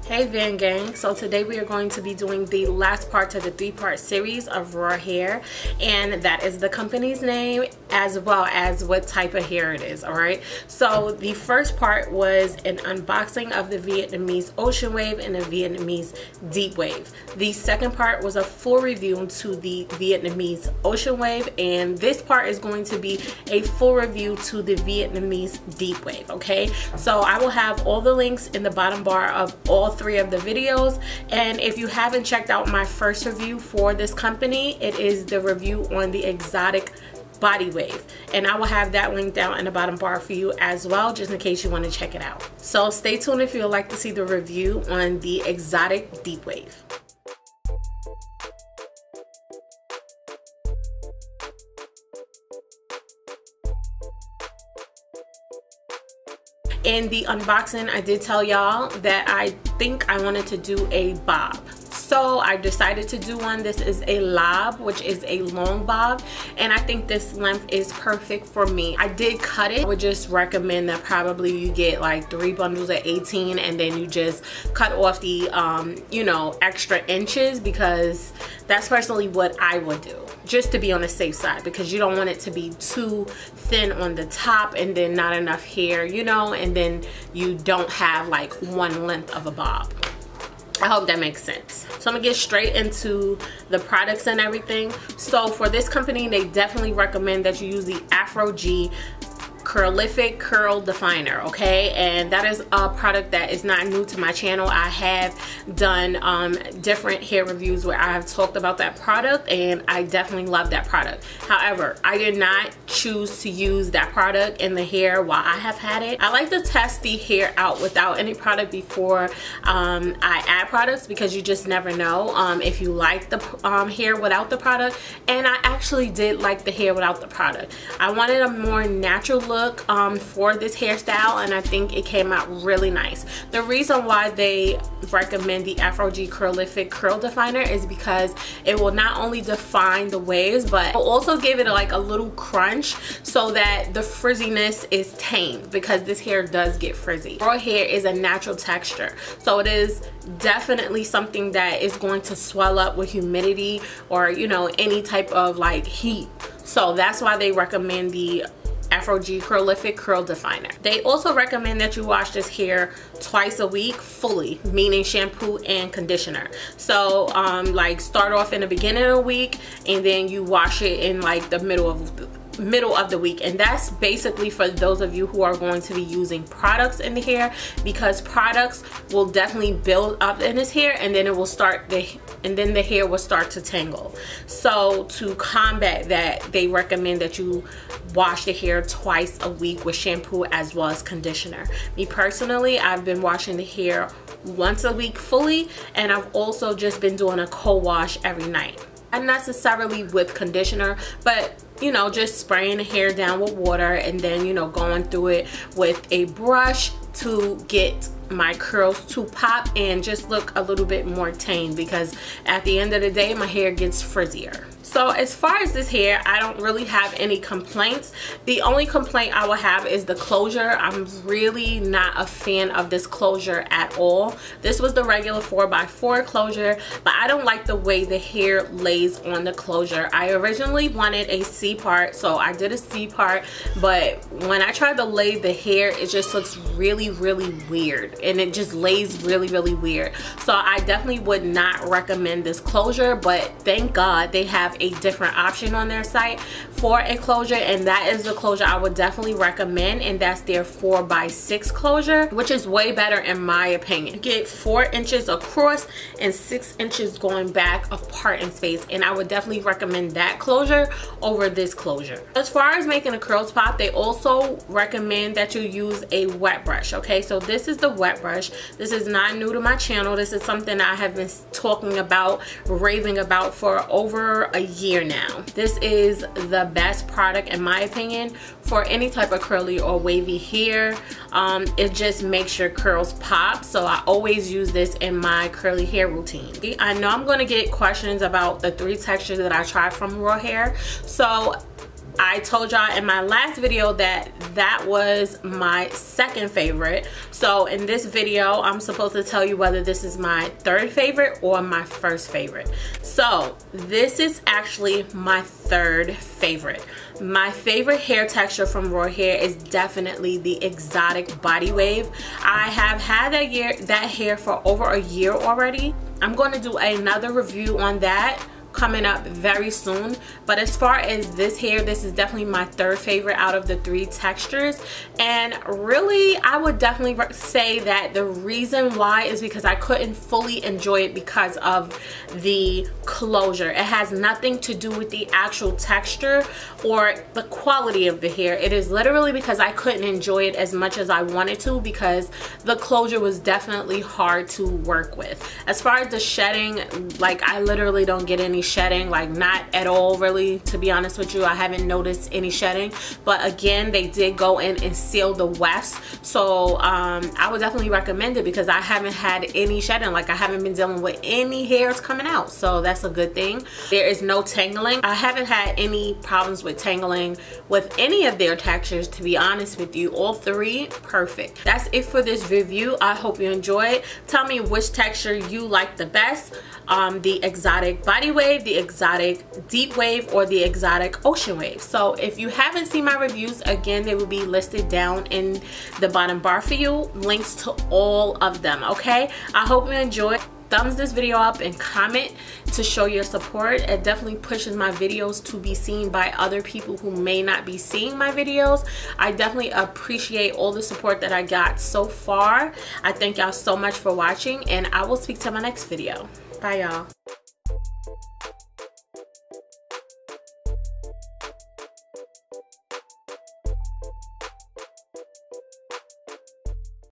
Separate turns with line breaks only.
Hey Van Gang, so today we are going to be doing the last part to the 3-part series of Rauh hair, and that is the company's name as well as what type of hair it is. Alright, so the first part was an unboxing of the Vietnamese Ocean Wave and the Vietnamese Deep Wave. The second part was a full review to the Vietnamese Ocean Wave, and this part is going to be a full review to the Vietnamese Deep Wave. Okay, so I will have all the links in the bottom bar of all 3 of the videos, and if you haven't checked out my first review for this company, it is the review on the Exotique body wave, and I will have that link down in the bottom bar for you as well, just in case you want to check it out. So stay tuned if you would like to see the review on the Exotique Deep Wave. In the unboxing, I did tell y'all that I think I wanted to do a bob. So I decided to do one. This is a lob, which is a long bob, and I think this length is perfect for me. I did cut it. I would just recommend that probably you get like 3 bundles of 18 and then you just cut off the you know, extra inches, because that's personally what I would do, just to be on the safe side, because you don't want it to be too thin on the top and then not enough hair, you know, and then you don't have like one length of a bob. I hope that makes sense. So I'm gonna get straight into the products and everything. So for this company, they definitely recommend that you use the Afro G Curlific Curl Definer, okay? And that is a product that is not new to my channel. I have done different hair reviews where I have talked about that product, and I definitely love that product. However, I did not choose to use that product in the hair while I have had it. I like to test the hair out without any product before I add products, because you just never know if you like the hair without the product. And I actually did like the hair without the product. I wanted a more natural look for this hairstyle, and I think it came out really nice. The reason why they recommend the Afro G Curlific Curl Definer is because it will not only define the waves, but it will also give it like a little crunch so that the frizziness is tamed, because this hair does get frizzy. Rauh hair is a natural texture, so it is definitely something that is going to swell up with humidity or, you know, any type of like heat. So that's why they recommend the Afro G Curlific Curl Definer. They also recommend that you wash this hair twice a week fully, meaning shampoo and conditioner. So like start off in the beginning of the week and then you wash it in like the middle of the week. And that's basically for those of you who are going to be using products in the hair, because products will definitely build up in this hair and then it will start then the hair will start to tangle. So to combat that, they recommend that you wash the hair twice a week with shampoo as well as conditioner. Me personally, I've been washing the hair once a week fully, and I've also just been doing a co-wash every night. Not necessarily with conditioner, but you know, just spraying the hair down with water and then, you know, going through it with a brush to get my curls to pop and just look a little bit more tamed, because at the end of the day my hair gets frizzier. So as far as this hair, I don't really have any complaints. The only complaint I will have is the closure. I'm really not a fan of this closure at all. This was the regular 4x4 closure, but I don't like the way the hair lays on the closure. I originally wanted a C part, so I did a C part, but when I tried to lay the hair, it just looks really weird, and it just lays really weird. So I definitely would not recommend this closure, but thank God they have a different option on their site for a closure, and that is the closure I would definitely recommend, and that's their 4x6 closure, which is way better in my opinion. You get 4 inches across and 6 inches going back of part in space, and I would definitely recommend that closure over this closure. As far as making the curls pop, they also recommend that you use a wet brush. Okay, so this is the wet brush. This is not new to my channel. This is something I have been talking about, raving about for over a year now. This is the best product in my opinion for any type of curly or wavy hair. It just makes your curls pop, so I always use this in my curly hair routine. I know I'm going to get questions about the 3 textures that I tried from Rauh hair, so I told y'all in my last video that that was my second favorite. So in this video, I'm supposed to tell you whether this is my third favorite or my first favorite. So this is actually my third favorite. My favorite hair texture from Rauh Hair is definitely the Exotique Body Wave. I have had that hair for over a year already. I'm going to do another review on that coming up very soon, but as far as this hair, this is definitely my third favorite out of the 3 textures. And really, I would definitely say that the reason why is because I couldn't fully enjoy it because of the closure. It has nothing to do with the actual texture or the quality of the hair. It is literally because I couldn't enjoy it as much as I wanted to because the closure was definitely hard to work with. As far as the shedding, like, I literally don't get any shedding, like not at all really, to be honest with you. I haven't noticed any shedding, but again, they did go in and seal the wefts, so I would definitely recommend it because I haven't had any shedding. Like, I haven't been dealing with any hairs coming out, so that's a good thing. There is no tangling. I haven't had any problems with tangling with any of their textures, to be honest with you. All 3 perfect. That's it for this review. I hope you enjoy it. Tell me which texture you like the best, the Exotique Body Wave, the Exotique Deep Wave, or the Exotique Ocean Wave. So if you haven't seen my reviews, again, they will be listed down in the bottom bar for you, links to all of them. Okay, I hope you enjoyed. Thumbs this video up and comment to show your support. It definitely pushes my videos to be seen by other people who may not be seeing my videos. I definitely appreciate all the support that I got so far. I thank y'all so much for watching, and I will speak to my next video. Bye, y'all.